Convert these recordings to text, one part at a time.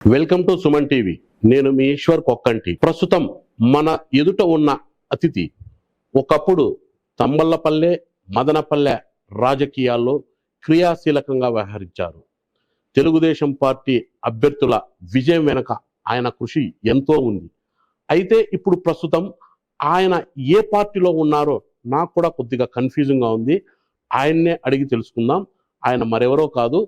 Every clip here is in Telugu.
Welcome to Suman TV. నేను మీ ఈశ్వర్ కొక్కంటి. ప్రస్తుతం మన ఎదుట ఉన్న అతిథి ఒకప్పుడు తంబళ్లపల్లె మదనపల్లె రాజకీయాల్లో క్రియాశీలకంగా వ్యవహరించారు. తెలుగుదేశం పార్టీ అభ్యర్థుల విజయం వెనుక ఆయన కృషి ఎంతో ఉంది. అయితే ఇప్పుడు ప్రస్తుతం ఆయన ఏ పార్టీలో ఉన్నారో నాకు కూడా కొద్దిగా కన్ఫ్యూజింగ్గా ఉంది. ఆయన్నే అడిగి తెలుసుకుందాం. ఆయన మరెవరో కాదు,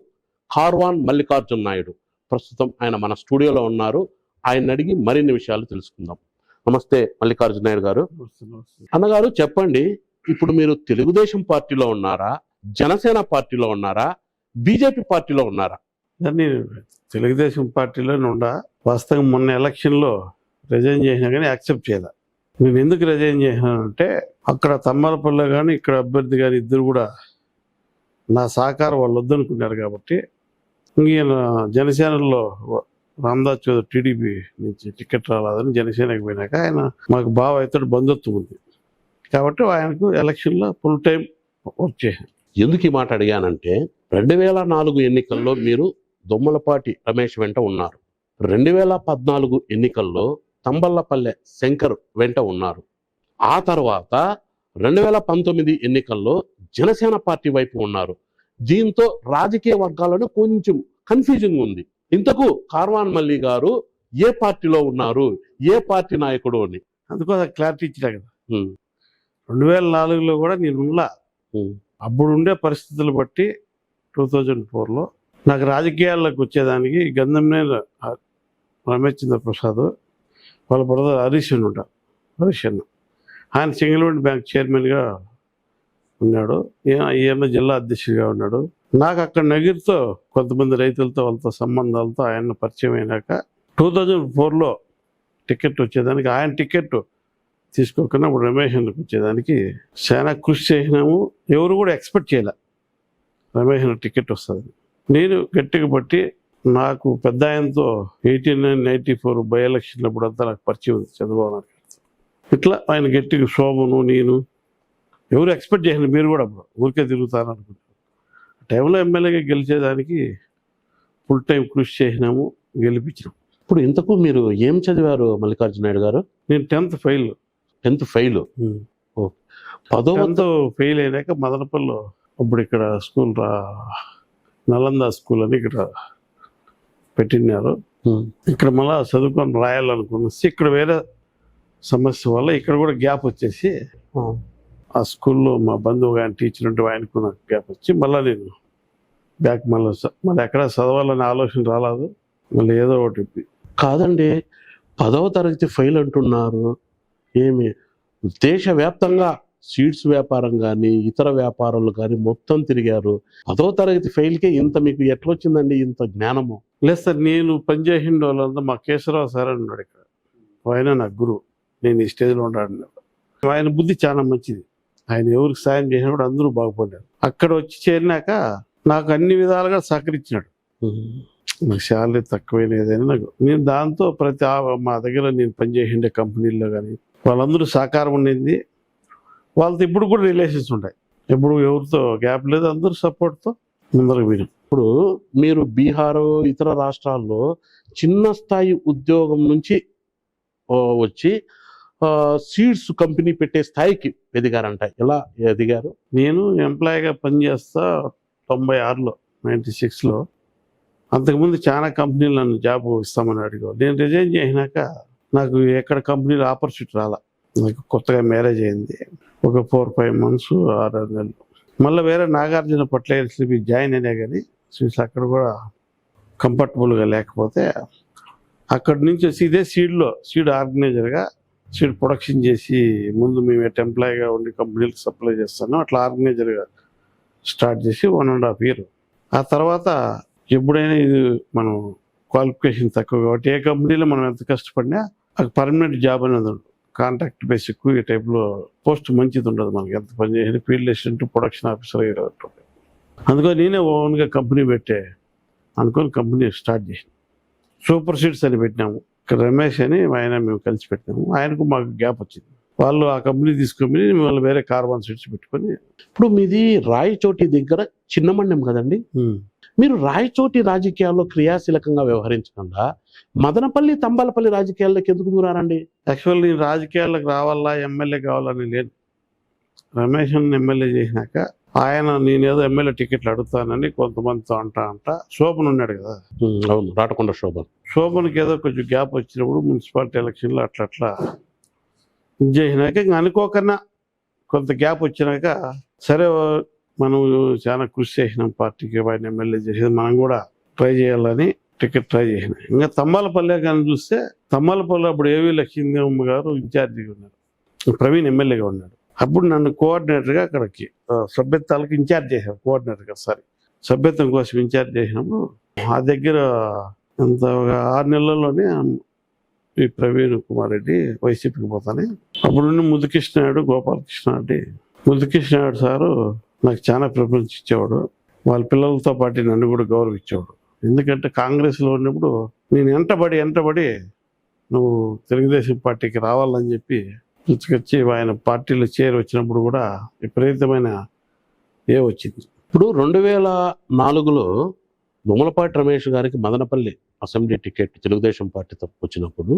కార్వాన్ మల్లికార్జున నాయుడు. ప్రస్తుతం ఆయన మన స్టూడియోలో ఉన్నారు. ఆయన అడిగి మరిన్ని విషయాలు తెలుసుకుందాం. నమస్తే మల్లికార్జున నాయుడు గారు. అన్నగారు చెప్పండి, ఇప్పుడు మీరు తెలుగుదేశం పార్టీలో ఉన్నారా, జనసేన పార్టీలో ఉన్నారా, బీజేపీ పార్టీలో ఉన్నారా? నేను తెలుగుదేశం పార్టీలోనే ఉండా. వాస్తవంగా మొన్న ఎలక్షన్లో రిజైన్ చేసినా కానీ యాక్సెప్ట్ చేయాల. నేను ఎందుకు రిజైన్ చేసినానంటే అక్కడ తమ్మలపల్లి కానీ ఇక్కడ అభ్యర్థి కానీ ఇద్దరు కూడా నా సహకారం వాళ్ళు వద్దనుకున్నారు కాబట్టి ఈయన జనసేనలో రామదాస్ చౌదరి టీడీపీ నుంచి టికెట్ రాలేదని జనసేనకి పోయినాక ఆయన మాకు బావ అవుతాడు, బంధుత్వం ఉంది కాబట్టి ఆయనకు ఎలక్షన్లో ఫుల్ టైం వర్క్ చేశాను. ఎందుకు ఈ మాట అడిగానంటే 2004 ఎన్నికల్లో మీరు దొమ్మలపాటి రమేష్ వెంట ఉన్నారు. 2014 ఎన్నికల్లో తంబళ్లపల్లె శంకర్ వెంట ఉన్నారు. ఆ తర్వాత 2019 ఎన్నికల్లో జనసేన పార్టీ వైపు ఉన్నారు. దీంతో రాజకీయ వర్గాలను కొంచెం కన్ఫ్యూజింగ్ ఉంది. ఇంతకు కార్వాన్ మల్లి గారు ఏ పార్టీలో ఉన్నారు, ఏ పార్టీ నాయకుడు అని అందుకోసం క్లారిటీ ఇచ్చినా కదా. 2004లో కూడా నేను ఉన్నా. అప్పుడు ఉండే పరిస్థితులు బట్టి 2004లో నాకు రాజకీయాల్లోకి వచ్చేదానికి గంధంనేని రమేష్ చంద్ర ప్రసాద్ వాళ్ళ బ్రదర్ హరీష్ ఉంటారు. హరీష్ అన్న ఆయన సింగిల్ బ్యాంక్ చైర్మన్గా ఉన్నాడు. ఈయన జిల్లా అధ్యక్షుడిగా ఉన్నాడు. నాకు అక్కడ నగిరితో కొంతమంది రైతులతో వాళ్ళతో సంబంధాలతో ఆయన పరిచయం అయినాక 2004లో టికెట్ వచ్చేదానికి ఆయన టికెట్ తీసుకోకుండా ఇప్పుడు రమేష్ అన్నకు వచ్చేదానికి చాలా కృషి చేసినాము. ఎవరు కూడా ఎక్స్పెక్ట్ చేయలే రమేష్ అన్న టికెట్ వస్తుంది. నేను గట్టిగా పట్టి నాకు పెద్ద ఆయనతో 89-94 బై ఎలక్షన్ అప్పుడంతా నాకు పరిచయం ఉంది చంద్రబాబు నాయుడు. ఇట్లా ఆయన గట్టిగా శోభను నేను ఎవరు ఎక్స్పెక్ట్ చేసిన మీరు కూడా అప్పుడు ఊరికే తిరుగుతారనుకుంటారు. ఆ టైంలో ఎమ్మెల్యేగా గెలిచేదానికి ఫుల్ టైం కృషి చేసినాము, గెలిపించినాము. ఇప్పుడు ఇంతకు మీరు ఏం చదివారు మల్లికార్జున నాయుడు గారు? నేను 10th fail. 10th fail. 10th fail అయినాక మదనపల్లిలో అప్పుడు ఇక్కడ స్కూల్ నలంద స్కూల్ అని ఇక్కడ పెట్టినారు. ఇక్కడ మళ్ళా చదువుకొని రాయాలనుకున్నా. ఇక్కడ వేరే సమస్య వల్ల ఇక్కడ కూడా గ్యాప్ వచ్చేసి ఆ స్కూల్లో మా బంధువు కానీ టీచర్ ఉంటే ఆయనకు నాకు గ్యాప్ వచ్చి మళ్ళీ నేను బ్యాక్ మళ్ళీ ఎక్కడ చదవాలనే ఆలోచన రాలేదు. మళ్ళీ ఏదో ఒకటి కాదండి, 10వ తరగతి ఫెయిల్ అంటున్నారు. ఏమి దేశవ్యాప్తంగా సీడ్స్ వ్యాపారం కానీ ఇతర వ్యాపారాలు కానీ మొత్తం తిరిగారు. 10వ తరగతి ఫెయిల్కే ఇంత మీకు ఎట్లా వచ్చిందండి ఇంత జ్ఞానము? లేదు సార్, నేను పనిచేసిన వాళ్ళంతా మా కేశవరావు సార్ అని ఉన్నాడు ఇక్కడ. ఆయన నా గురువు. నేను ఈ స్టేజ్లో ఉన్నాడు. ఆయన బుద్ధి చాలా మంచిది. ఆయన ఎవరికి సాయం చేసినప్పుడు అందరూ బాగుపడ్డారు. అక్కడ వచ్చి చేరినాక నాకు అన్ని విధాలుగా సహకరించినాడు. నాకు శాలరీ తక్కువైన ఏదైనా నాకు నేను దాంతో మా దగ్గర నేను పనిచేసిండే కంపెనీల్లో కానీ వాళ్ళందరూ సహకారం ఉండింది. వాళ్ళతో ఇప్పుడు కూడా రిలేషన్స్ ఉంటాయి. ఎప్పుడు ఎవరితో గ్యాప్ లేదు, అందరూ సపోర్ట్తో ముందరకు పోయినాం. ఇప్పుడు మీరు బీహార్ ఇతర రాష్ట్రాల్లో చిన్న స్థాయి ఉద్యోగం నుంచి వచ్చి సీడ్స్ కంపెనీ పెట్టే స్థాయికి ఎదిగారంట. ఎలా ఎదిగారు? నేను ఎంప్లాయీగా పనిచేస్తా 96లో. అంతకుముందు చాలా కంపెనీలు నన్ను జాబ్ ఇస్తామని అడిగారు. నేను రిజైన్ చేసినాక నాకు ఎక్కడ కంపెనీలో ఆపర్చునిటీ రాలా. నాకు కొత్తగా మ్యారేజ్ అయింది. ఒక 4-5 months 6 నెలలు మళ్ళీ వేరే నాగార్జున ఫర్టిలైజర్స్ జాయిన్ అయినా కానీ అక్కడ కూడా కంఫర్టబుల్గా లేకపోతే అక్కడి నుంచి వచ్చి ఇదే సీడ్ ఆర్గనైజర్గా సీడ్ ప్రొడక్షన్ చేసి ముందు మేము ఎంప్లాయీగా ఉండి కంపెనీలకు సప్లై చేస్తాను. అట్లా ఆర్గనైజర్గా స్టార్ట్ చేసి 1.5 years. ఆ తర్వాత ఎప్పుడైనా ఇది మనం క్వాలిఫికేషన్ తక్కువ కాబట్టి ఏ కంపెనీలో మనం ఎంత కష్టపడినా అది పర్మనెంట్ జాబ్ అనేది ఉండదు. కాంట్రాక్ట్ బేసిక్ ఈ టైప్లో పోస్ట్ మంచిది ఉండదు. మనకి ఎంత పని చేసి ఫీల్డ్ అసిస్టెంట్ ప్రొడక్షన్ ఆఫీసర్ ఉంటుంది. అందుకని నేనే ఓన్గా కంపెనీ అనుకొని కంపెనీ స్టార్ట్ చేసాను. సూపర్ సీడ్స్ అని పెట్టినాము. ఇక్కడ రమేష్ అని ఆయన మేము కలిసి పెట్టినాము. ఆయనకు మాకు గ్యాప్ వచ్చింది. వాళ్ళు ఆ కంపెనీ తీసుకొని వాళ్ళు వేరే కార్బన్ సీడ్స్ పెట్టుకొని. ఇప్పుడు మీది రాయచోటి దగ్గర చిన్న మండలం కదండి. మీరు రాయచోటి రాజకీయాల్లో క్రియాశీలకంగా వ్యవహరించకుండా మదనపల్లి తంబాలపల్లి రాజకీయాల్లోకి ఎందుకు దూరారండి? యాక్చువల్ నేను రాజకీయాలకు రావాలా, ఎమ్మెల్యే కావాలని లేదు. రమేష్ ఎమ్మెల్యే చేసినాక ఆయన నేనేదో ఎమ్మెల్యే టికెట్లు అడుగుతానని కొంతమందితో అంట శోభన్ ఉన్నాడు కదా, అవును, రాటకొండ శోభన్. శోభన్కి ఏదో కొంచెం గ్యాప్ వచ్చినప్పుడు మున్సిపాలిటీ ఎలక్షన్లో అట్లా ఇది చేసినాక ఇంకా అనుకోకన్నా కొంత గ్యాప్ వచ్చినాక సరే మనం చాలా కృషి చేసినాం పార్టీకి, ఆయన ఎమ్మెల్యే చేసేది మనం కూడా ట్రై చేయాలని టికెట్ ట్రై చేసిన. ఇంకా తమ్మాలపల్లె కానీ చూస్తే తమ్మాలపల్లి అప్పుడు ఏవి లక్ష్మీదేవమ్మ గారు ఇన్ఛార్జిగా ఉన్నారు, ప్రవీణ్ ఎమ్మెల్యేగా ఉన్నాడు. అప్పుడు నన్ను కోఆర్డినేటర్గా అక్కడికి సభ్యత్వాలకు ఇన్ఛార్జ్ చేశారు, కోఆర్డినేటర్గా సభ్యత్వం కోసం ఇన్ఛార్జ్ చేసినప్పుడు ఆ దగ్గర అంత ఒక 6 నెలల్లోనే ఈ ప్రవీణ్ కుమార్ రెడ్డి వైసీపీకి పోతానే అప్పుడు ముద్దుకృష్ణాడు, గోపాలకృష్ణ రెడ్డి, ముద్దుకృష్ణాడు సారు నాకు చాలా ప్రిఫరెన్స్ ఇచ్చేవాడు. వాళ్ళ పిల్లలతో పాటు నన్ను కూడా గౌరవించేవాడు. ఎందుకంటే కాంగ్రెస్లో ఉన్నప్పుడు నేను ఎంటబడి నువ్వు తెలుగుదేశం పార్టీకి రావాలని చెప్పి పిలుచుకొచ్చి ఆయన పార్టీలో చేరి వచ్చినప్పుడు కూడా విపరీతమైన వచ్చింది. ఇప్పుడు 2004లో దొమ్మలపాటి రమేష్ గారికి Madanapalle assembly ticket Telugu Desam party వచ్చినప్పుడు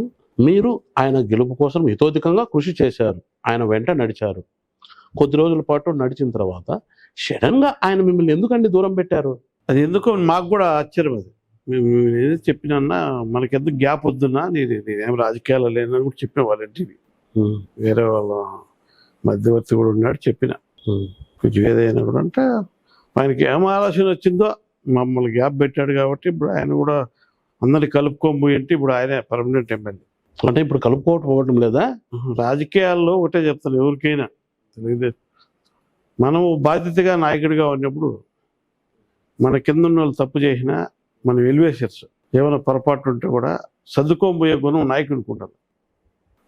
మీరు ఆయన గెలుపు కోసం హితోధికంగా కృషి చేశారు, ఆయన వెంట నడిచారు. కొద్ది రోజుల పాటు నడిచిన తర్వాత సడన్ గా ఆయన మిమ్మల్ని ఎందుకండి దూరం పెట్టారు? అది ఎందుకో మాకు కూడా ఆశ్చర్యం. అది మేము ఏదో చెప్పినా మనకెందుకు గ్యాప్ వద్దున్నా, నేనేం రాజకీయాలు లేనని కూడా చెప్పిన వాళ్ళంటివి. వేరే వాళ్ళ మధ్యవర్తి కూడా ఉన్నాడు, చెప్పిన కొంచెం ఏదైనా కూడా అంటే ఆయనకి ఏం ఆలోచన వచ్చిందో మమ్మల్ని గ్యాప్ పెట్టాడు కాబట్టి ఇప్పుడు ఆయన కూడా అందరిని కలుపుకోబోయి అంటే ఇప్పుడు ఆయనే పర్మనెంట్ ఎమ్మెల్యే. అంటే ఇప్పుడు కలుపుకోవటం లేదా? రాజకీయాల్లో ఒకటే చెప్తాను ఎవరికైనా, తెలుగుదేశం మనం బాధ్యతగా నాయకుడిగా ఉన్నప్పుడు మన కింద ఉన్న వాళ్ళు తప్పు చేసినా మనం ఎలివేషన్స్ ఏమైనా పొరపాటు ఉంటే కూడా సర్దుకోబోయే గుణం నాయకుడికి ఉంటుంది.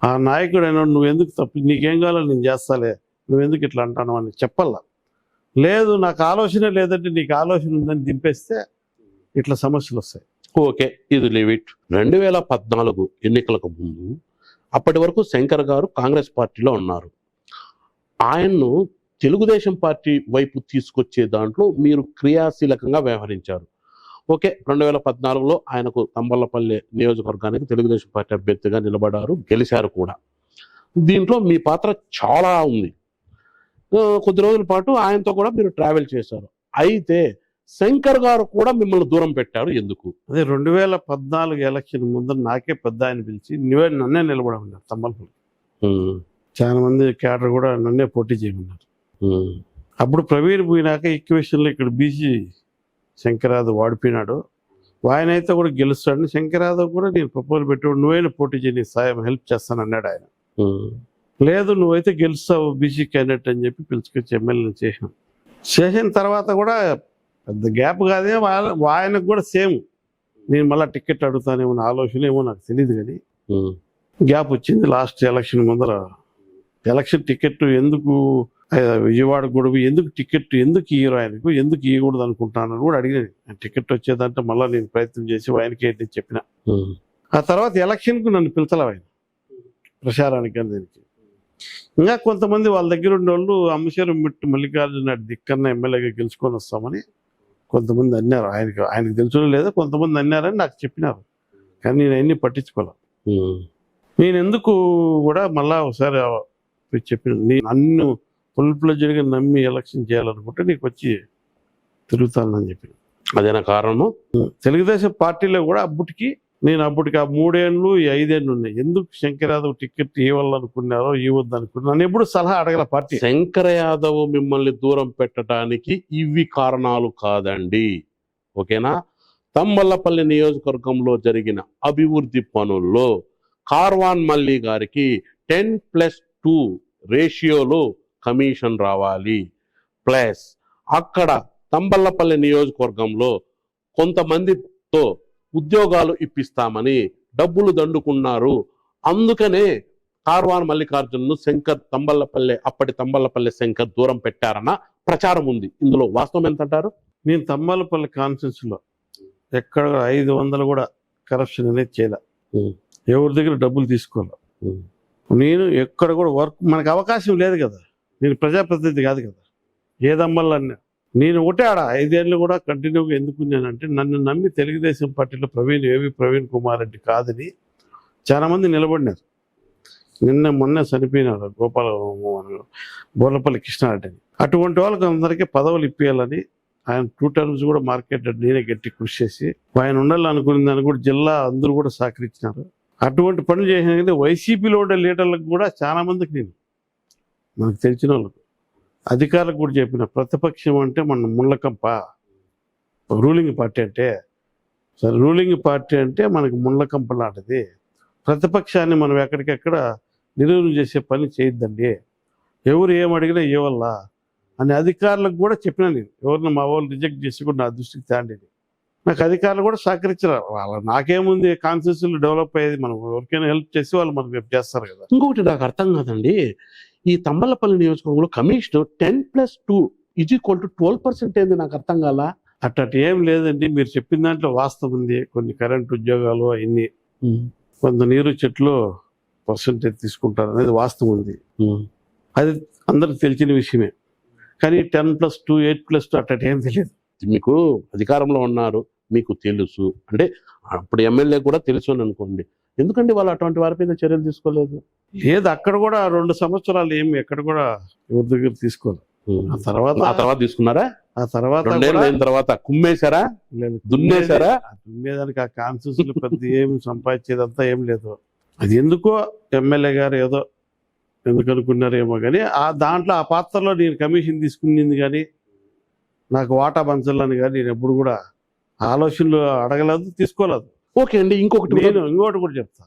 ఆ నాయకుడు అయినా నువ్వు ఎందుకు తప్పు, నీకేం కావాలో నేను చేస్తాలే, నువ్వెందుకు ఇట్లా అంటాను అని చెప్పాలా. లేదు నాకు ఆలోచన లేదంటే నీకు ఆలోచన ఉందని దింపేస్తే ఇట్లా సమస్యలు వస్తాయి. ఓకే, ఇది లీవ్ ఇట్. 2014 ఎన్నికలకు ముందు అప్పటి వరకు శంకర్ గారు కాంగ్రెస్ పార్టీలో ఉన్నారు. ఆయన్ను తెలుగుదేశం పార్టీ వైపు తీసుకొచ్చే దాంట్లో మీరు క్రియాశీలకంగా వ్యవహరించారు. ఓకే, 2014లో ఆయనకు తంబలపల్లి నియోజకవర్గానికి తెలుగుదేశం పార్టీ అభ్యర్థిగా నిలబడారు, గెలిచారు కూడా. దీంట్లో మీ పాత్ర చాలా ఉంది. కొద్ది రోజుల పాటు ఆయనతో కూడా మీరు ట్రావెల్ చేశారు. అయితే శంకర్ గారు కూడా మిమ్మల్ని దూరం పెట్టారు, ఎందుకు? అదే 2014 ఎలక్షన్ ముందు నాకే పెద్ద ఆయన పిలిచి నన్నే నిలబడమన్నారు తమ్మలపల్లి. చాలా మంది క్యాడర్ కూడా నన్నే పోటీ చేయమన్నారు. అప్పుడు ప్రవీణ్ పోయినాక ఈక్వేషన్లో ఇక్కడ బీసీ శంకరాదవ్ వాడిపోయినాడు, ఆయన అయితే కూడా గెలుస్తాడని శంకరాదవ్ కూడా నేను ప్రపోజల్ పెట్టాడు, నువ్వైనా పోటీ చేయి, సాయం హెల్ప్ చేస్తాను అన్నాడు ఆయన. లేదు నువ్వైతే గెలుస్తావు బీసీ క్యాండిడేట్ అని చెప్పి పిలుచుకొచ్చి ఎమ్మెల్యే చేసిన తర్వాత కూడా పెద్ద గ్యాప్ కాదే, ఆయనకు కూడా సేమ్ నేను మళ్ళీ టికెట్ అడుగుతానేమో ఆలోచన ఏమో నాకు తెలియదు, కానీ గ్యాప్ వచ్చింది. లాస్ట్ ఎలక్షన్ ముందర ఎలక్షన్ టికెట్ ఎందుకు విజయవాడ గొడవ, ఎందుకు టికెట్ ఎందుకు ఇయ్యరు ఆయనకు, ఎందుకు ఇవ్వకూడదు అనుకుంటానని కూడా అడిగాను. టికెట్ వచ్చేదంటే మళ్ళీ నేను ప్రయత్నం చేసి ఆయనకి ఏంటి చెప్పిన. ఆ తర్వాత ఎలక్షన్కు నన్ను పిలచలేవు ఆయన ప్రచారానికి. దీనికి ఇంకా కొంతమంది వాళ్ళ దగ్గర ఉండే వాళ్ళు అమ్మశేరు మిట్టు మల్లికార్జున దిక్కన్న ఎమ్మెల్యేగా గెలుచుకొని వస్తామని కొంతమంది అన్నారు. ఆయనకు తెలుసు లేదా కొంతమంది అన్నారని నాకు చెప్పినారు, కానీ నేను అన్నీ పట్టించుకోలేదు. నేను ఎందుకు కూడా మళ్ళా ఒకసారి చెప్పిన, నన్ను ఫుల్ జరిగి నమ్మి ఎలక్షన్ చేయాలనుకుంటే నీకు వచ్చి తిరుగుతానని చెప్పిన. అదేనా కారణము? తెలుగుదేశం పార్టీలో కూడా అప్పటికి ఆ 3 ఏళ్ళు 5 ఏళ్ళు ఉన్నాయి. ఎందుకు శంకర్ యాదవ్ టికెట్ ఇవ్వాలనుకున్నారో ఇవ్వద్దు అనుకున్నారు, నన్ను ఎప్పుడు సలహా అడగల పార్టీ. శంకర్ యాదవ్ మిమ్మల్ని దూరం పెట్టడానికి ఇవి కారణాలు కాదండి, ఓకేనా? తంబలపల్లి నియోజకవర్గంలో జరిగిన అభివృద్ధి పనుల్లో కార్వాన్ మల్లి గారికి 10+2 రేషియోలో కమిషన్ రావాలి. ప్లస్ అక్కడ తంబలపల్లి నియోజకవర్గంలో కొంతమందితో ఉద్యోగాలు ఇప్పిస్తామని డబ్బులు దండుకున్నారు. అందుకనే కార్వాన్ మల్లికార్జున్ను అప్పటి తంబలపల్లి శంకర్ దూరం పెట్టారన్న ప్రచారం ఉంది. ఇందులో వాస్తవం ఎంతంటారు? నేను తంబలపల్లి కాన్ఫరెన్స్లో ఎక్కడ 500 కూడా కరప్షన్ అనేది చేయలే, ఎవరి దగ్గర డబ్బులు తీసుకోలే. నేను ఎక్కడ కూడా వర్క్ మనకు అవకాశం లేదు కదా, నేను ప్రజాప్రతినిధి కాదు కదా, ఏదమ్మల్లా నేను ఒకటే ఆడ 5 ఏళ్ళు కూడా కంటిన్యూగా ఎందుకున్నానంటే నన్ను నమ్మి తెలుగుదేశం పార్టీలో ప్రవీణ్ కుమార్ రెడ్డి కాదని చాలా మంది నిలబడినారు. మొన్న చనిపోయినారు బోర్లపల్లి కృష్ణారెడ్డి అని. అటువంటి వాళ్ళకి అందరికీ పదవులు ఇప్పించాలని ఆయన 2 టర్మ్స్ కూడా మార్కెట్ నేనే గట్టి కృషి చేసి ఆయన ఉండాలనుకునే దాన్ని కూడా జిల్లా అందరూ కూడా సహకరించినారు. అటువంటి పనులు చేసిన వైసీపీలో ఉండే లీడర్లకు కూడా చాలా మందికి నేను మనకు తెలిసిన వాళ్ళకు అధికారులకు కూడా చెప్పిన, ప్రతిపక్షం అంటే మన ముళ్ళకంప, రూలింగ్ పార్టీ అంటే సరే రూలింగ్ పార్టీ అంటే మనకి ముళ్ళకంప లాంటిది, ప్రతిపక్షాన్ని మనం ఎక్కడికెక్కడ నిర్వహణ చేసే పని చేయొద్దండి, ఎవరు ఏమడిగినా ఇవ్వాల అని అధికారులకు కూడా చెప్పినా నేను. ఎవరిని మా వాళ్ళు రిజెక్ట్ చేసి కూడా నా దృష్టికి తేండి, నాకు అధికారులు కూడా సహకరించారు. వాళ్ళ నాకేముంది కాన్స్టిట్యూన్సీలు డెవలప్ అయ్యేది, మనం ఎవరికైనా హెల్ప్ చేసి వాళ్ళు మనకు రేపు చేస్తారు కదా. ఇంకొకటి నాకు అర్థం కాదండి, ఈ తంబలపల్లి నియోజకవర్గంలో కమిషన్ 10+2 = 12% ఏంది నాకు అర్థం కాల. అట్టటి ఏం లేదండి, మీరు చెప్పిన దాంట్లో వాస్తవం ఉంది. కొన్ని కరెంట్ ఉద్యోగాలు అవన్నీ, కొంత నీరు చెట్లు పర్సెంటేజ్ తీసుకుంటారు అనేది వాస్తవం ఉంది. అది అందరికి తెలిసిన విషయమే. కానీ 10+2 8+2 అట్టటి ఏం తెలియదు. మీకు అధికారంలో ఉన్నారు, మీకు తెలుసు అంటే అప్పుడు ఎమ్మెల్యే కూడా తెలుసు అని అనుకోండి, ఎందుకంటే వాళ్ళు అటువంటి వారి మీద చర్యలు తీసుకోలేదు? లేదు, అక్కడ కూడా 2 సంవత్సరాలు ఏమి ఎక్కడ కూడా ఎవరి దగ్గర తీసుకోలేదు. ఆ తర్వాత తీసుకున్నారా? ఆ తర్వాత 2 ఏళ్ళు అయిన తర్వాత కుమ్మేశారా, దున్నేశారా? దున్నేదానికి ఆ కాన్స్టిట్యూన్సీలో పెద్ద ఏమి సంపాదించేదంతా ఏం లేదు. అది ఎందుకో ఎమ్మెల్యే గారు ఏదో ఎందుకు అనుకున్నారేమో కానీ ఆ దాంట్లో ఆ పాత్రలో నేను కమిషన్ తీసుకునింది కానీ నాకు వాటా పంచాలని కానీ నేను ఎప్పుడు కూడా ఆలోచనలు అడగలేదు, తీసుకోలేదు. ఓకే అండి, ఇంకొకటి కూడా చెప్తా.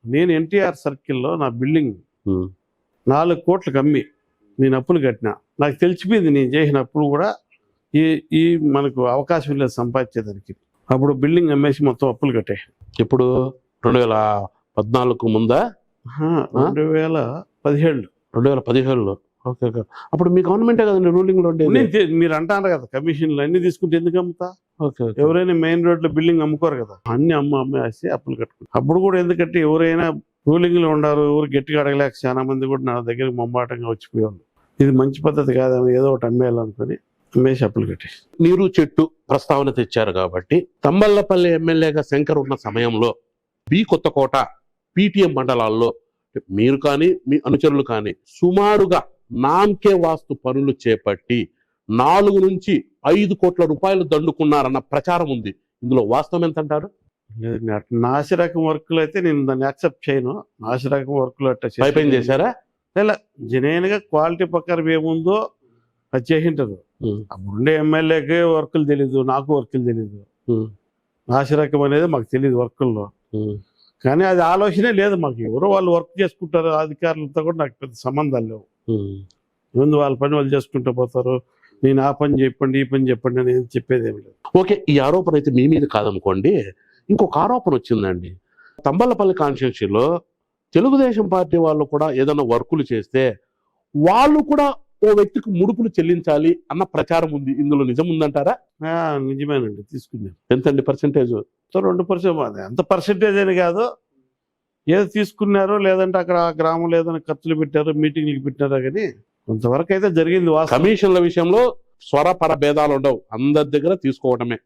నేను ఎన్టీఆర్ సర్కిల్లో నా బిల్డింగ్ 4 కోట్లకు అమ్మి నేను అప్పులు కట్టినా. నాకు తెలిసిపోయింది నేను చేసిన అప్పులు కూడా ఈ మనకు అవకాశం లేదు సంపాదించేదానికి. అప్పుడు బిల్డింగ్ అమ్మేసి మొత్తం అప్పులు కట్టే. ఇప్పుడు 2014 ముందా? 2017లో. ఓకే. అప్పుడు మీ గవర్నమెంటే కదండి రూలింగ్ లో ఉండేది. మీరు అంటారు కదా కమిషన్లు అన్ని తీసుకుంటే ఎందుకు అమ్ముతా? ఓకే. ఎవరైనా మెయిన్ రోడ్ లో బిల్డింగ్ అమ్ముకోరు కదా, అన్ని అమ్మేసి అప్పులు కట్టుకుంటారు. అప్పుడు కూడా ఎందుకంటే ఎవరైనా రూలింగ్ లో ఉండారు, ఎవరు గట్టిగా అడగలేక చాలా మంది కూడా నా దగ్గర మొమ్మాటంగా వచ్చిపోయేవాళ్ళు. ఇది మంచి పద్ధతి కాదేమో, ఏదో ఒకటి అమ్మేయాలనుకుని అమ్మేసి అప్పులు కట్టేసి. నీరు చెట్టు ప్రస్తావన తెచ్చారు కాబట్టి, తంబళ్లపల్లి ఎమ్మెల్యేగా శంకర్ ఉన్న సమయంలో బి కొత్తకోట, పిటిఎం మండలాల్లో మీరు కానీ మీ అనుచరులు కానీ సుమారుగా నామకే వాస్తు పనులు చేపట్టి 4 నుంచి 5 కోట్ల రూపాయలు దండుకున్నారన్న ప్రచారం ఉంది. ఇందులో వాస్తవం ఎంత అంటారు? నాసిరకం వర్కులు అయితే నేను దాన్ని యాక్సెప్ట్ చేయను. నాసిరకం వర్కులు పైపైన చేశారా? ఇలా జెన్యూన్ గా క్వాలిటీ ప్రకారం ఏముందో అది చేసింటారు. అప్పుడుండే ఎమ్మెల్యేకి వర్కులు తెలీదు, నాకు వర్కులు తెలీదు. నాసిరకం అనేది మాకు తెలియదు వర్కుల్లో. కానీ అది ఆలోచనే లేదు మాకు. ఎవరో వాళ్ళు వర్క్ చేసుకుంటారు, అధికారులతో కూడా నాకు పెద్ద సంబంధాలు లేవు. ముందు వాళ్ళ పని వాళ్ళు చేసుకుంటూ పోతారు. నేను ఆ పని చెప్పండి, ఈ పని చెప్పండి అని చెప్పేది ఏమి లేదు. ఓకే, ఈ ఆరోపణ అయితే మీ మీద కాదనుకోండి. ఇంకొక ఆరోపణ వచ్చిందండి, తంబళ్లపల్లి కాన్స్టిట్యున్సీలో తెలుగుదేశం పార్టీ వాళ్ళు కూడా ఏదైనా వర్కులు చేస్తే వాళ్ళు కూడా ఓ వ్యక్తికి ముడుపులు చెల్లించాలి అన్న ప్రచారం ఉంది. ఇందులో నిజం ఉందంటారా? నిజమేనండి, తీసుకున్నాను. ఎంతండి పర్సెంటేజ్? 2%. ఎంత పర్సెంటేజ్ అని కాదు, ఏదో తీసుకున్నారో లేదంటే అక్కడ ఆ గ్రామంలో ఏదైనా ఖర్చులు పెట్టారో, మీటింగ్లు పెట్టారో కానీ కొంతవరకు అయితే జరిగింది. కమిషన్ల విషయంలో స్వరపర భేదాలు ఉండవు, అందరి దగ్గర తీసుకోవడమే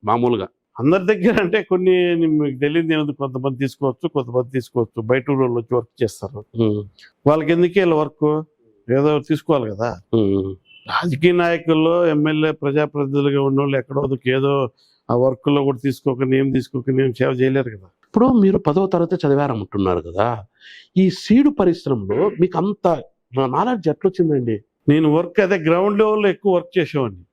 మామూలుగా. అందరి దగ్గర అంటే కొన్ని మీకు తెలియదు ఏముంది, కొంతమంది తీసుకోవచ్చు, కొంతమంది తీసుకోవచ్చు. బయట వాళ్ళు వచ్చి వర్క్ చేస్తారు, వాళ్ళకి ఎందుకే వర్క్ ఏదో తీసుకోవాలి కదా. రాజకీయ నాయకుల్లో ఎమ్మెల్యే ప్రజాప్రతినిధులుగా ఉన్న వాళ్ళు ఎక్కడో ఏదో ఆ వర్క్లో కూడా తీసుకోకని ఏం సేవ చేయలేరు కదా. ఇప్పుడు మీరు 10వ తరగతి చదివారనుకుంటున్నారు కదా, ఈ సీడు పరిశ్రమలో మీకు అంత నాలెడ్జ్ ఎట్లొచ్చిందండి? నేను వర్క్ అదే గ్రౌండ్ లెవెల్లో ఎక్కువ వర్క్ చేసేవాడిని.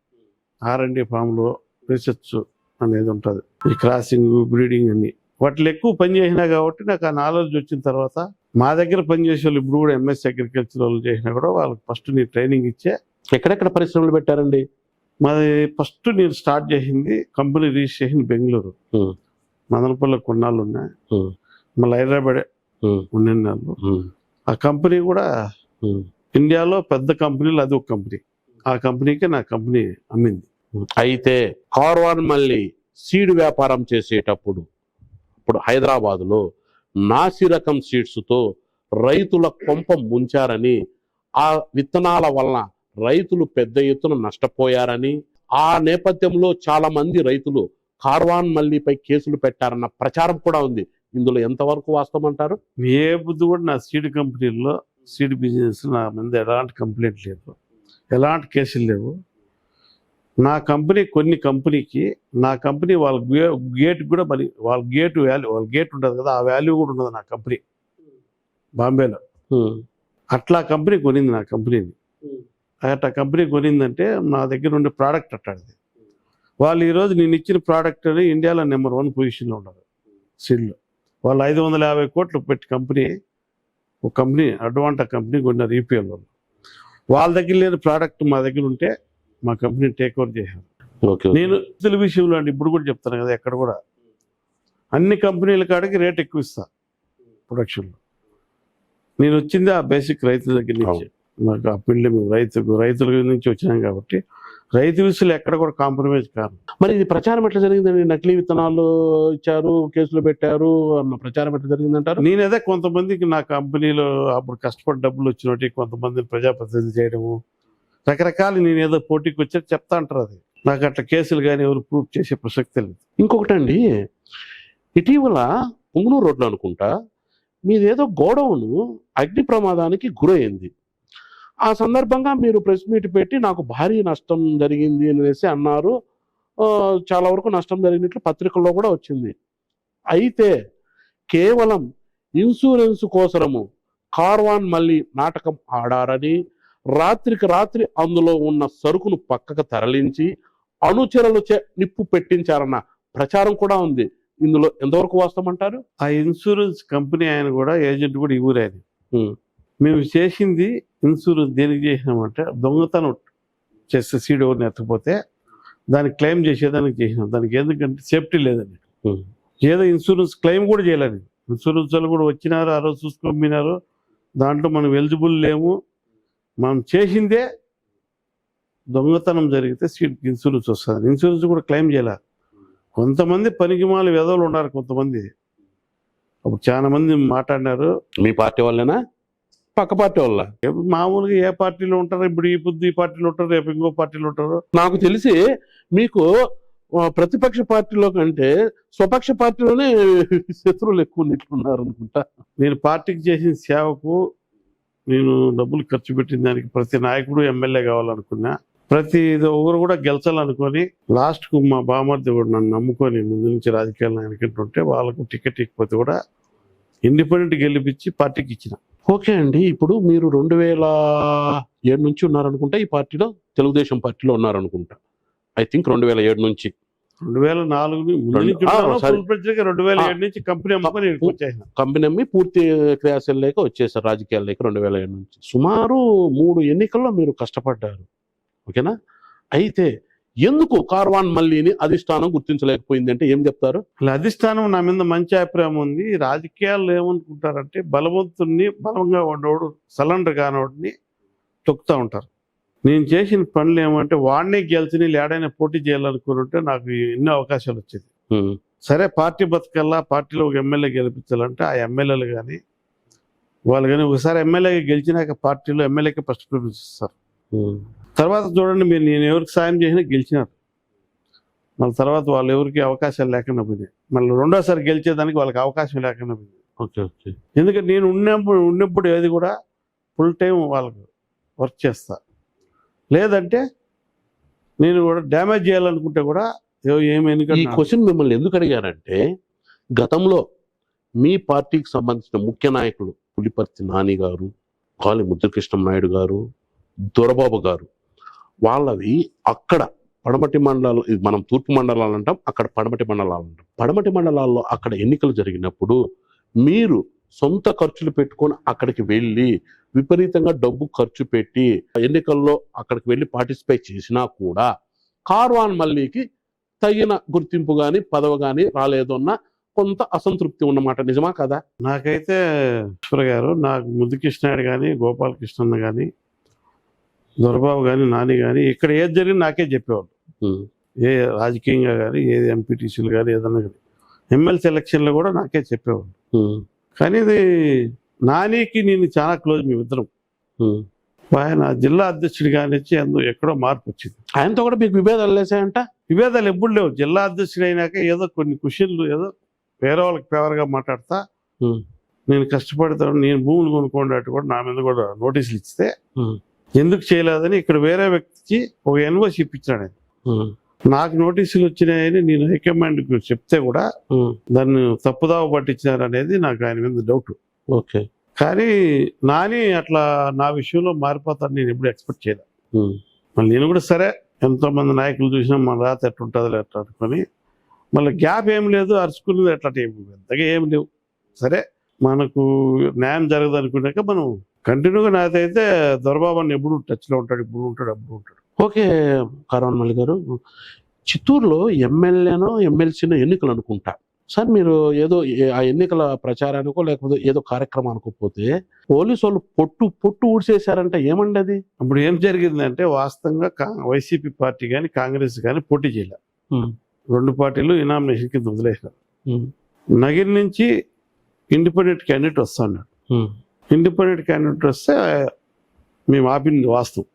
R&D ఫామ్లో రీసెర్చ్ అనేది ఉంటుంది, ఈ క్రాసింగ్, బ్రీడింగ్ అని వాటిలో ఎక్కువ పని చేసినా కాబట్టి నాకు ఆ నాలెడ్జ్ వచ్చిన తర్వాత మా దగ్గర పనిచేసే వాళ్ళు ఇప్పుడు కూడా MS అగ్రికల్చర్ వాళ్ళు చేసినా కూడా వాళ్ళకి ఫస్ట్ నేను ట్రైనింగ్ ఇచ్చే. ఎక్కడెక్కడ పరిశ్రమలు పెట్టారండి? మాది ఫస్ట్ నేను స్టార్ట్ చేసింది కంపెనీ రిజిస్ట్రేషన్ బెంగళూరు, మదనపల్లి కొన్నాళ్ళు ఉన్నాయి, మళ్ళీ హైదరాబాద్ ఉన్నాళ్ళు. ఆ కంపెనీ కూడా ఇండియాలో పెద్ద కంపెనీలు అది ఒక కంపెనీ. ఆ కంపెనీకి నా కంపెనీ అమ్మింది. అయితే కార్వాన్ మళ్ళీ సీడ్ వ్యాపారం చేసేటప్పుడు ఇప్పుడు హైదరాబాదులో నాసిరకం సీడ్స్తో రైతుల కొంప ముంచారని, ఆ విత్తనాల వలన రైతులు పెద్ద ఎత్తున నష్టపోయారని, ఆ నేపథ్యంలో చాలా మంది రైతులు కార్వాన్ మల్లీపై కేసులు పెట్టారన్న ప్రచారం కూడా ఉంది. ఇందులో ఎంతవరకు వాస్తవం అంటారు? ఏ బుద్ధి కూడా నా సీడ్ కంపెనీల్లో సీడ్ బిజినెస్ నా మీద ఎలాంటి కంప్లైంట్ లేదు, ఎలాంటి కేసులు లేవు. నా కంపెనీ నా కంపెనీ వాళ్ళ గేట్ కూడా మరి వాళ్ళ గేట్ వాల్యూ, వాళ్ళ గేట్ ఉంటుంది కదా, ఆ వాల్యూ కూడా ఉండదు నా కంపెనీ బాంబేలో. అట్లా కంపెనీ కొనింది నా కంపెనీని. అట్లా కంపెనీ కొనిందంటే నా దగ్గర ఉండే ప్రోడక్ట్ అట్టాడిది. వాళ్ళు ఈరోజు నేను ఇచ్చిన ప్రోడక్ట్ అని ఇండియాలో నెంబర్ 1 పొజిషన్లో ఉన్నారు సీడ్లో. వాళ్ళు 550 కోట్లు పెట్టి ఒక కంపెనీ అడ్వాంటా కంపెనీ కొన్నారు ఈపీఎల్ వాళ్ళు. వాళ్ళ దగ్గర లేని ప్రోడక్ట్ మా దగ్గర ఉంటే మా కంపెనీ టేక్ ఓవర్ చేశాను. నేను తెలుగు విషయంలో అంటే ఇప్పుడు కూడా చెప్తాను కదా, ఎక్కడ కూడా అన్ని కంపెనీల కాడికి రేట్ ఎక్కువ ఇస్తా ప్రొడక్షన్లో. నేను వచ్చింది ఆ బేసిక్ రైతుల దగ్గర నుంచి. మాకు ఆ పిల్లలు మేము రైతుల నుంచి వచ్చినాం కాబట్టి రైతు విషయంలో ఎక్కడ కూడా కాంప్రమైజ్ కాదు. మరి ఇది ప్రచారం ఎట్లా జరిగిందండి? నకిలీ విత్తనాలు ఇచ్చారు, కేసులు పెట్టారు అన్న ప్రచారం ఎట్లా జరిగిందంటారు? నేనదే కొంతమందికి నా కంపెనీలో అప్పుడు కష్టపడి డబ్బులు వచ్చినట్టు కొంతమందిని ప్రజాప్రతినిధి చేయడము రకరకాలు, నేను ఏదో పోటీకి వచ్చాక చెప్తా అంటారు. అది నాకు అట్లా కేసులు కానీ ఎవరు ప్రూఫ్ చేసే ప్రసక్తి లేదు. ఇంకొకటండి, ఇటీవల పుంగనూరు రోడ్లో అనుకుంటా మీదేదో గోడౌను అగ్ని ప్రమాదానికి గురైంది. ఆ సందర్భంగా మీరు ప్రెస్ మీట్ పెట్టి నాకు భారీ నష్టం జరిగింది అనేసి అన్నారు. చాలా వరకు నష్టం జరిగినట్లు పత్రికల్లో కూడా వచ్చింది. అయితే కేవలం ఇన్సూరెన్స్ కోసము కార్వాన్ మళ్ళీ నాటకం ఆడారని, రాత్రికి రాత్రి అందులో ఉన్న సరుకును పక్కకు తరలించి అనుచరులచే నిప్పు పెట్టించారన్న ప్రచారం కూడా ఉంది. ఇందులో ఎంతవరకు వాస్తవం అంటారు? ఆ ఇన్సూరెన్స్ కంపెనీ ఆయన కూడా ఏజెంట్ కూడా ఈ ఊరు ఆయన. మేము చేసింది ఇన్సూరెన్స్ దేనికి చేసినామంటే దొంగతనం చేస్తే సీడ్ ఎవరిని ఎత్తకపోతే దానికి క్లెయిమ్ చేసేదానికి చేసినాం. దానికి ఎందుకంటే సేఫ్టీ లేదని ఏదో ఇన్సూరెన్స్ క్లెయిమ్ కూడా చేయలేదు. ఇన్సూరెన్స్ వాళ్ళు కూడా వచ్చినారు, ఆ రోజు చూసుకొని పోయినారు. దాంట్లో మనం ఎలిజిబుల్ లేము. మనం చేసిందే దొంగతనం జరిగితే సీడ్కి ఇన్సూరెన్స్ వస్తుంది. ఇన్సూరెన్స్ కూడా క్లెయిమ్ చేయలేదు. కొంతమంది పనికిమాల వెధవలు ఉన్నారు. కొంతమంది అప్పుడు చాలా మంది మాట్లాడినారు. మీ పార్టీ వాళ్ళేనా, పక్క పార్టీ వాళ్ళ? మామూలుగా ఏ పార్టీలో ఉంటారు, ఇప్పుడు ఈ పొద్దు ఈ పార్టీలో ఉంటారు, రేపు ఇంకో పార్టీలో ఉంటారు. నాకు తెలిసి మీకు ప్రతిపక్ష పార్టీలో కంటే స్వపక్ష పార్టీలోనే శత్రువులు ఎక్కువ నిట్లున్నారు అనుకుంటా. నేను పార్టీకి చేసిన సేవకు నేను డబ్బులు ఖర్చు పెట్టిన దానికి ప్రతి నాయకుడు ఎమ్మెల్యే కావాలనుకున్నా, ప్రతి ఒక్కరు కూడా గెలిచాలనుకొని లాస్ట్కు మా బామర్ది కూడా నన్ను నమ్ముకొని ముందు నుంచి రాజకీయాలు అనుకుంటుంటే వాళ్ళకు టికెట్ ఇకపోతే కూడా ఇండిపెండెంట్ గెలిపించి పార్టీకి ఇచ్చిన. ఓకే అండి, ఇప్పుడు మీరు 2007 నుంచి ఉన్నారనుకుంటా ఈ పార్టీలో, తెలుగుదేశం పార్టీలో ఉన్నారనుకుంటా. ఐ థింక్ 2007 నుంచి 2004 2007 నుంచి కంపెనీ అమ్ముకొని వచ్చేసిన. కంపెనీ అమ్మి పూర్తి క్రియాశీల లేక వచ్చేసారు రాజకీయాల లేక 2007 నుంచి. సుమారు 3 ఎన్నికల్లో మీరు కష్టపడ్డారు, ఓకేనా? అయితే ఎందుకు కార్వాన్ మల్లీని అధిష్టానం గుర్తించలేకపోయింది అంటే ఏం చెప్తారు? అధిష్టానం నా మీద మంచి అభిప్రాయం ఉంది. రాజకీయాల్లో ఏమనుకుంటారంటే బలవంతుణ్ణి, బలంగా ఉండేవాడు సరెండర్ కానివాడిని తొక్కుతూ ఉంటారు. నేను చేసిన పనులు ఏమంటే వాడిని గెలిచి లేడైనా పోటీ చేయాలనుకుంటే నాకు ఎన్నో అవకాశాలు వచ్చేది. సరే పార్టీ బతకల్లా, పార్టీలో ఒక ఎమ్మెల్యే గెలిపించాలంటే ఆ ఎమ్మెల్యేలు కానీ వాళ్ళు కానీ ఒకసారి ఎమ్మెల్యేగా గెలిచినాక పార్టీలో ఎమ్మెల్యేకి ఫస్ట్ ప్రిఫరెన్స్ ఇస్తారు. తర్వాత చూడండి, మీరు నేను ఎవరికి సాయం చేసినా గెలిచినారు, మళ్ళీ తర్వాత వాళ్ళు ఎవరికి అవకాశాలు లేకుండా పోయినాయి. మళ్ళీ రెండోసారి గెలిచేదానికి వాళ్ళకి అవకాశం లేకుండా పోయింది. Okay okay. ఎందుకంటే నేను ఉన్నప్పుడు ఏది కూడా ఫుల్ టైం వాళ్ళకు వర్క్ చేస్తా. లేదంటే నేను కూడా డ్యామేజ్ చేయాలనుకుంటే కూడా ఈ క్వశ్చన్ మిమ్మల్ని ఎందుకు అడిగారంటే, గతంలో మీ పార్టీకి సంబంధించిన ముఖ్య నాయకులు పులిపర్తి నాని గారు, కాళీ ముద్రకృష్ణ నాయుడు గారు, దొరబాబు గారు, వాళ్ళవి అక్కడ పడమటి మండలాలు, మనం తూర్పు మండలాలు అంటాం, అక్కడ పడమటి మండలాలు అంటాం. పడమటి మండలాల్లో అక్కడ ఎన్నికలు జరిగినప్పుడు మీరు సొంత ఖర్చులు పెట్టుకొని అక్కడికి వెళ్ళి విపరీతంగా డబ్బు ఖర్చు పెట్టి ఎన్నికల్లో అక్కడికి వెళ్ళి పార్టిసిపేట్ చేసినా కూడా కార్వాన్ మల్లీకి తగిన గుర్తింపు కానీ పదవి కానీ రాలేదన్న కొంత అసంతృప్తి ఉన్నమాట, నిజమా కదా? నాకైతే ఈశ్వర గారు, నాకు ముద్దుకృష్ణాయుడు కానీ, గోపాలకృష్ణన్న కానీ, దొరబాబు కానీ, నాని కానీ ఇక్కడ ఏది జరిగింది నాకే చెప్పేవాళ్ళు. ఏ రాజకీయంగా కానీ, ఏది ఎంపీటీసీలు కానీ, ఏదన్నా కానీ ఎమ్మెల్సీ ఎలక్షన్లో కూడా నాకే చెప్పేవాళ్ళు. కానీ ఇది నానికి నేను చాలా క్లోజ్, మేమిద్దరం. ఆయన జిల్లా అధ్యక్షుడు కానిచ్చి ఎక్కడో మార్పు వచ్చింది. ఆయనతో కూడా మీకు విభేదాలు లేసాయంట? విభేదాలు ఎప్పుడు లేవు. జిల్లా అధ్యక్షుడు అయినాక ఏదో కొన్ని క్వశ్చన్లు ఏదో వేరే వాళ్ళకి ఫేవర్గా మాట్లాడతా, ఉమ్, నేను కష్టపడతాను, నేను భూములు కొనుక్కోండి కూడా నా మీద కూడా నోటీసులు ఇస్తే ఉమ్, ఎందుకు చేయలేదని ఇక్కడ వేరే వ్యక్తికి ఒక ఎన్ఓసి ఇప్పించాడు ఆయన. ఉమ్, నాకు నోటీసులు వచ్చినాయని నేను హైకమాండ్కి చెప్తే కూడా ఉమ్, దాన్ని తప్పుదావ పట్టించినారు అనేది నాకు ఆయన మీద డౌట్. ఓకే. కానీ నాని అట్లా నా విషయంలో మారిపోతాను నేను ఎప్పుడు ఎక్స్పెక్ట్ చేయలేదు. ఉమ్, మళ్ళీ నేను కూడా సరే ఎంతో మంది నాయకులు చూసినా మన రాత ఎట్లుంటుంది ఎట్లా అనుకొని మళ్ళీ గ్యాప్ ఏం లేదు, అరుచుకున్నది ఎట్లా పెద్దగా ఏం లేవు. సరే మనకు న్యాయం జరగదు అనుకున్నాక మనం కంటిన్యూగా నాదైతే దొరబాబు ఎప్పుడు టచ్లో ఉంటాడు, ఇప్పుడు ఉంటాడు, అప్పుడు ఉంటాడు. ఓకే కరవన్ మల్లి గారు, చిత్తూరులో ఎమ్మెల్యేనో ఎమ్మెల్సీనో ఎన్నికలు అనుకుంటా సార్, మీరు ఏదో ఆ ఎన్నికల ప్రచారానికో లేకపోతే ఏదో కార్యక్రమానికో పోతే పోలీసు వాళ్ళు పొట్టు ఊడ్చేశారంట, ఏమండి అది? అప్పుడు ఏం జరిగిందంటే వాస్తవంగా వైసీపీ పార్టీ కానీ కాంగ్రెస్ కానీ పోటీ చేయలే. ఉమ్, రెండు పార్టీలు ఇనామినేషన్ కింద వదిలేసినారు. ఉమ్, నగిరి నుంచి ఇండిపెండెంట్ క్యాండిడేట్ వస్తున్నాడు. ఉమ్, ఇండిపెండెంట్ క్యాండిడేట్ వస్తే మేము ఆపింది వాస్తవం.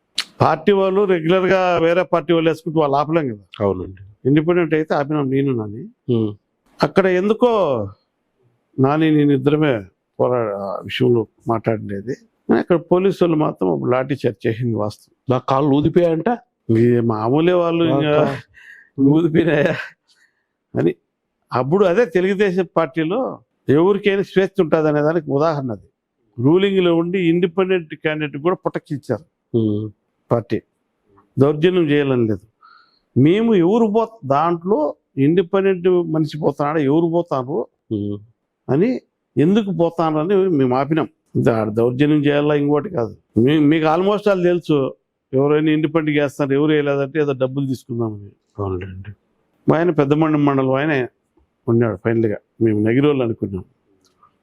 పార్టీ వాళ్ళు రెగ్యులర్గా వేరే పార్టీ వాళ్ళు వేసుకుంటూ వాళ్ళు ఆపలేం కదా. అవునండి. ఇండిపెండెంట్ అయితే ఆపినాం నేను నాని. ఉమ్, అక్కడ ఎందుకో నాని నేను ఇద్దరమే పోరాడ విషయంలో మాట్లాడలేదు. అక్కడ పోలీసు వాళ్ళు మాత్రం లాఠీ చార్జ్ చేసింది వాస్తవం. నా కాళ్ళు ఊదిపోయాయంట. ఇది మామూలే, వాళ్ళు ఇంకా ఊదిపోయినాయా అని. అప్పుడు అదే తెలుగుదేశం పార్టీలో ఎవరికైనా స్వేచ్ఛ ఉంటుంది అనే దానికి ఉదాహరణ అది. రూలింగ్లో ఉండి ఇండిపెండెంట్ క్యాండిడేట్ కూడా ప్రొటెక్ట్ ఇచ్చారు ఉమ్, పార్టీ. దౌర్జన్యం చేయాలని లేదు. మేము ఎవరు దాంట్లో ఇండిపెండెంట్ మనిషి పోతున్నాడు, ఎవరు పోతారు ఉమ్, అని ఎందుకు పోతానని మేము ఆపినాం. దౌర్జన్యం చేయాలా ఇంకోటి కాదు. మీకు ఆల్మోస్ట్ వాళ్ళు తెలుసు ఎవరైనా ఇండిపెండెంట్ చేస్తారు, ఎవరు వేయలేదంటే ఏదో డబ్బులు తీసుకుందామని. అవునండి. ఆయన మండలం ఆయన ఉన్నాడు ఫైనల్గా. మేము నగిరోళ్ళు అనుకున్నాం,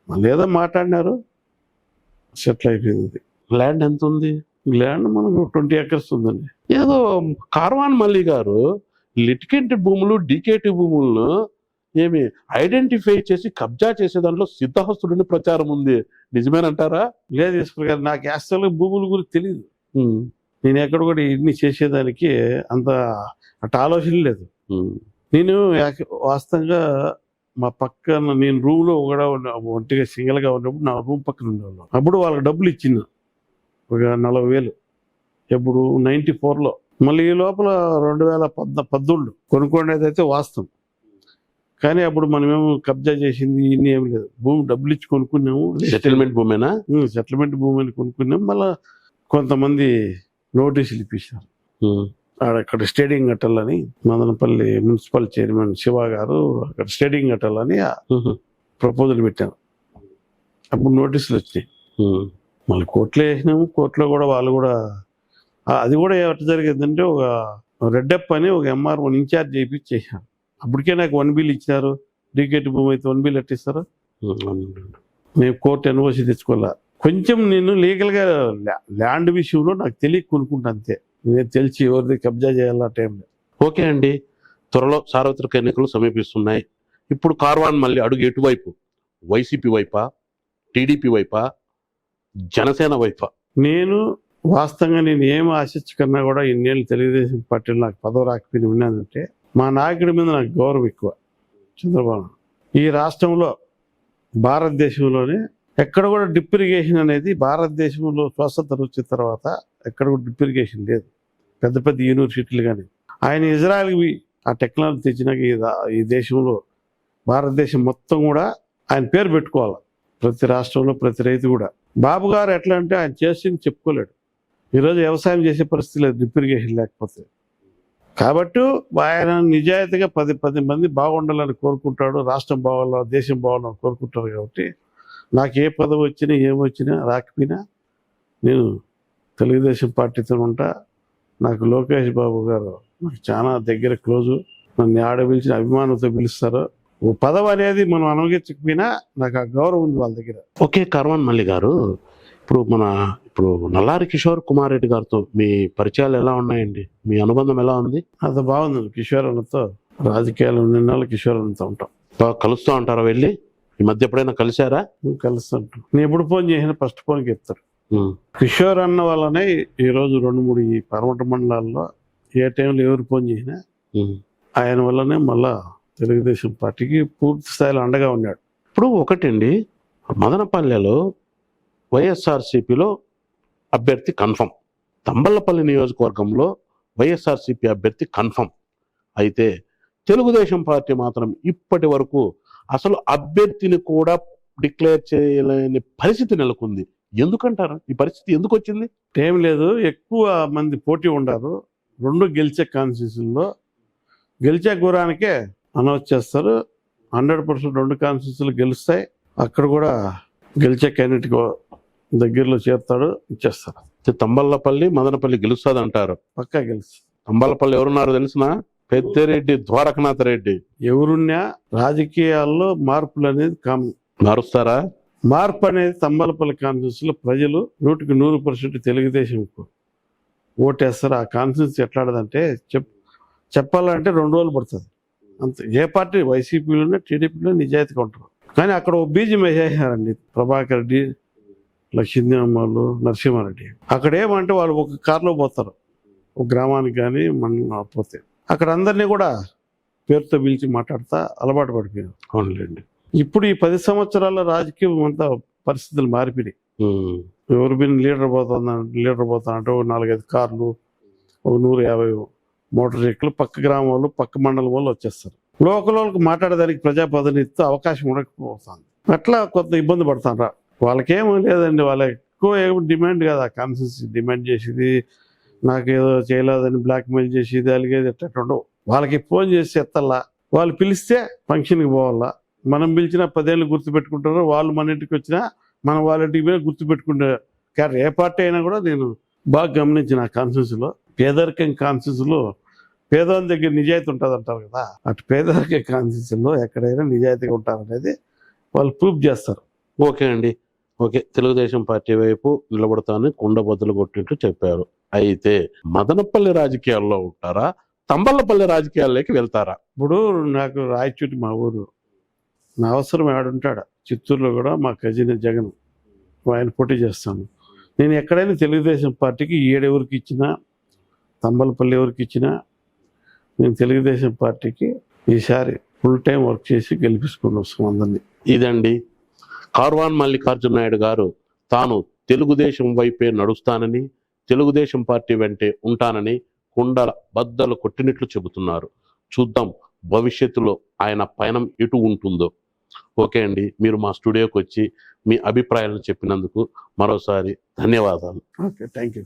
మళ్ళీ ఏదో మాట్లాడినారు, సెటిల్ అయిపోయింది. ల్యాండ్ ఎంత ఉంది? ల్యాండ్ మనకు 20 acres ఉందండి. ఏదో కార్వాన్ మల్లి గారు లిటికెంట్ భూములు డీకేటి భూములను ఏమి ఐడెంటిఫై చేసి కబ్జా చేసే దాంట్లో సిద్ధహస్తుడిని ప్రచారం ఉంది, నిజమేనంటారా? లేదు ఈశ్వర్ గారు, నాకు యాక్చువల్గా భూముల గురించి తెలియదు. ఉమ్, నేను ఎక్కడ కూడా ఇన్ని చేసేదానికి అంత అటు ఆలోచన లేదు. ఉమ్, నేను వాస్తవంగా మా పక్కన నేను రూమ్లో కూడా ఒంటిగా సింగిల్గా ఉన్నప్పుడు నా రూమ్ పక్కన ఉండేవాళ్ళం. అప్పుడు వాళ్ళకి డబ్బులు ఇచ్చింది ఒక 40,000 ఎప్పుడు 94లో. మళ్ళీ ఈ లోపల 2018 కొనుక్కునేది అయితే వాస్తవం. కానీ అప్పుడు మనమేమో కబ్జా చేసింది ఇన్ని ఏమి లేదు. భూమి డబ్బులు ఇచ్చి కొనుక్కున్నాము. సెటిల్మెంట్ భూమేనా? సెటిల్మెంట్ భూమి అని కొనుక్కున్నాము. మళ్ళీ కొంతమంది నోటీసులు ఇప్పించారు. ఉమ్, అక్కడ స్టేడియం కట్టాలని మదనపల్లి మున్సిపల్ చైర్మన్ శివ గారు అక్కడ స్టేడియం కట్టాలని ఉహు, ప్రపోజల్ పెట్టారు. అప్పుడు నోటీసులు వచ్చినాయి. ఉమ్, మళ్ళీ కోర్టులో వేసినాము. కోర్టులో కూడా వాళ్ళు కూడా అది కూడా ఎట్లా జరిగిందంటే ఒక రెడ్డప్ప అని ఒక MR1 ఇన్ఛార్జ్ చేయించి చేశారు. అప్పటికే నాకు 1 బిల్ ఇచ్చినారు. డీకేటీ భూమి అయితే 1 బిల్ ఎట్టిస్తారు. అవునండి. నేను కోర్టు ఎన్ఓసి తెచ్చుకోలే. కొంచెం నేను లీగల్గా ల్యాండ్ విషయంలో నాకు తెలియ కొనుక్కుంటా అంతే. నేను తెలిసి ఎవరిది కబ్జా చేయాలి ఆ టైంలో. ఓకే అండి, త్వరలో సార్వత్రిక ఎన్నికలు సమీపిస్తున్నాయి. ఇప్పుడు కార్వాన్ మళ్ళీ అడుగు ఎటువైపు? వైసీపీ వైపా, టీడీపీ వైపా, జనసేన వైపా? నేను వాస్తవంగా నేను ఏం ఆశించకన్నా కూడా ఇన్నేళ్ళు తెలుగుదేశం పార్టీలో నాకు పదవి రాకపోయినా ఉన్నానంటే మా నాయకుడి మీద నాకు గౌరవం ఎక్కువ. చంద్రబాబు ఈ రాష్ట్రంలో భారతదేశంలోనే ఎక్కడ కూడా డ్రిప్ ఇరిగేషన్ అనేది భారతదేశంలో స్వతంత్రం వచ్చిన తర్వాత ఎక్కడ కూడా డ్రిప్ ఇరిగేషన్ లేదు. పెద్ద పెద్ద యూనివర్సిటీలు కానీ ఆయన ఇజ్రాయెల్కి ఆ టెక్నాలజీ తెచ్చినాక ఈ దేశంలో భారతదేశం మొత్తం కూడా ఆయన పేరు పెట్టుకోవాలి. ప్రతి రాష్ట్రంలో ప్రతి రైతు కూడా. బాబు గారు ఎట్లా అంటే ఆయన చేసింది చెప్పుకోలేడు. ఈరోజు వ్యవసాయం చేసే పరిస్థితి లేదు డ్రిప్ ఇరిగేషన్ లేకపోతే. కాబట్టి ఆయన నిజాయితీగా 10 మంది బాగుండాలని కోరుకుంటాడు. రాష్ట్రం బాగాల దేశం బాగాలని కోరుకుంటారు. కాబట్టి నాకు ఏ పదవి వచ్చినా ఏమొచ్చినా రాకపోయినా నేను తెలుగుదేశం పార్టీతో ఉంటా. నాకు లోకేష్ బాబు గారు నాకు చాలా దగ్గర క్లోజు. నన్ను ఆడ పిలిచిన అభిమానంతో పిలుస్తారు. ఓ పదవి అనేది మనం అనుభవించకపోయినా నాకు ఆ గౌరవం ఉంది వాళ్ళ దగ్గర. ఓకే కార్వాన్ మల్లి గారు, ఇప్పుడు నల్లారి కిషోర్ కుమార్ రెడ్డి గారితో మీ పరిచయాలు ఎలా ఉన్నాయండి? మీ అనుబంధం ఎలా ఉంది? అంత బాగుంది. కిషోర్ అన్నతో రాజకీయాలు నిన్నాళ్ళు కిషోర్ అన్నతో ఉంటాం. బాగా కలుస్తూ ఉంటారా? వెళ్ళి ఈ మధ్య ఎప్పుడైనా కలిశారా? కలుస్తుంటాం. నేను ఎప్పుడు ఫోన్ చేసినా ఫస్ట్ ఫోన్కి ఎత్తారు. కిషోర్ అన్న వల్లనే ఈరోజు 2-3 ఈ పర్వత మండలాల్లో ఏ టైంలో ఎవరు ఫోన్ చేసినా ఆయన వల్లనే మళ్ళా తెలుగుదేశం పార్టీకి పూర్తి స్థాయిలో అండగా ఉన్నాడు. ఇప్పుడు ఒకటండి, మదనపల్లెలో వైఎస్ఆర్సీపీలో అభ్యర్థి కన్ఫర్మ్, తంబళ్లపల్లి నియోజకవర్గంలో వైఎస్ఆర్సీపీ అభ్యర్థి కన్ఫర్మ్. అయితే తెలుగుదేశం పార్టీ మాత్రం ఇప్పటి వరకు అసలు అభ్యర్థిని కూడా డిక్లేర్ చేయలేని పరిస్థితి నెలకొంది. ఎందుకంటారు? ఈ పరిస్థితి ఎందుకు వచ్చింది? ఏం లేదు, ఎక్కువ మంది పోటీ ఉండారు. 2 గెలిచే కాన్స్టిట్యూషన్లో గెలిచే గురానికే అనౌన్స్ చేస్తారు. 100% 2 కాన్స్టిట్యూషన్లు గెలుస్తాయి. అక్కడ కూడా గెలిచే క్యాండిడేట్ దగ్గరలో చేరుతాడు, ఇచ్చేస్తారు. తంబళ్లపల్లి మదనపల్లి గెలుస్తుంది అంటారు. పక్కా గెలుస్తుంది. తంబళ్లపల్లి ఎవరున్నారు తెలిసిన? పెద్దిరెడ్డి ద్వారకనాథ్ రెడ్డి. ఎవరున్నా రాజకీయాల్లో మార్పులు అనేది మారుస్తారా? మార్పు అనేది తంబలపల్లి కాన్స్టిట్యూన్సీలో ప్రజలు 100% తెలుగుదేశంకు ఓటేస్తారు. ఆ కాన్స్టిట్యూన్సీ ఎట్లాడదంటే చెప్పాలంటే 2 రోజులు పడుతుంది అంతే. ఏ పార్టీ వైసీపీలోనే టీడీపీలో నిజాయితీగా ఉంటారు. కానీ అక్కడ ఒక బీజం వేసేసారండి, ప్రభాకర్ రెడ్డి, లక్ష్మీదేవమ్మలు, నరసింహారెడ్డి. అక్కడ ఏమంటే వాళ్ళు ఒక కారులో పోతారు, ఒక గ్రామానికి కానీ మనం పోతే అక్కడ అందరినీ కూడా పేరుతో పిలిచి మాట్లాడుతా అలవాటు పడిపోయారు. అవునులేండి. ఇప్పుడు ఈ 10 సంవత్సరాల రాజకీయం అంతా పరిస్థితులు మారిపోయి ఎవరు లీడర్ పోతానంటే 4-5 కార్లు, ఒక 150 మోటార్ సైకిల్ పక్క గ్రామం వాళ్ళు పక్క మండలం వాళ్ళు వచ్చేస్తారు. లోకల్ వాళ్ళకి మాట్లాడేదానికి ప్రజాప్రతినిధితో అవకాశం ఉండకపోతుంది. అట్లా కొంత ఇబ్బంది పడతాను. వాళ్ళకేమో లేదండి, వాళ్ళ ఎక్కువ ఏమో డిమాండ్ కాదు. ఆ కాన్స్టిట్యూన్సీ డిమాండ్ చేసేది, నాకేదో చేయలేదని బ్లాక్మెయిల్ చేసేది, అలిగేది ఎట్లా ఉండవు. వాళ్ళకి ఫోన్ చేసి ఎత్తల్లా, వాళ్ళు పిలిస్తే ఫంక్షన్కి పోవాలా. మనం పిలిచినా 10 ఏళ్ళు గుర్తుపెట్టుకుంటారు, వాళ్ళు మన ఇంటికి వచ్చినా మనం వాళ్ళ ఇంటికి పోయి గుర్తుపెట్టుకుంటారు. కానీ ఏ పార్టీ అయినా కూడా నేను బాగా గమనించిన ఆ కాన్స్టిట్యూన్సీలో పేదరికం కాన్స్టిట్యూన్సీలో పేదవాళ్ళ దగ్గర నిజాయితీ ఉంటుంది అంటారు కదా, అటు పేదరిక కాన్స్టిట్యూన్సీలో ఎక్కడైనా నిజాయితీగా ఉంటారనేది వాళ్ళు ప్రూఫ్ చేస్తారు. ఓకే అండి, ఓకే. తెలుగుదేశం పార్టీ వైపు నిలబడతానని కుండబద్దలు కొట్టినట్టు చెప్పారు. అయితే మదనపల్లి రాజకీయాల్లో ఉంటారా, తంబళ్లపల్లి రాజకీయాల్లోకి వెళ్తారా? ఇప్పుడు నాకు రాయచూటి మా ఊరు, నా అవసరం ఆడుంటాడు. చిత్తూరులో కూడా మా కజిన్ జగన్, ఆయన పోటీ చేస్తాను. నేను ఎక్కడైనా తెలుగుదేశం పార్టీకి 7 ఎవరికి ఇచ్చినా, తంబలపల్లి ఎవరికి ఇచ్చినా నేను తెలుగుదేశం పార్టీకి ఈసారి ఫుల్ టైం వర్క్ చేసి గెలిపించుకుని వస్తాం అందరినీ. ఇదండి కార్వాన్ మల్లికార్జున నాయుడు గారు తాను తెలుగుదేశం వైపే నడుస్తానని, తెలుగుదేశం పార్టీ వెంటే ఉంటానని కుండల బద్దలు కొట్టినట్లు చెబుతున్నారు. చూద్దాం భవిష్యత్తులో ఆయన పయనం ఎటు ఉంటుందో. ఓకే అండి, మీరు మా స్టూడియోకి వచ్చి మీ అభిప్రాయాలను చెప్పినందుకు మరోసారి ధన్యవాదాలు. Okay, thank you.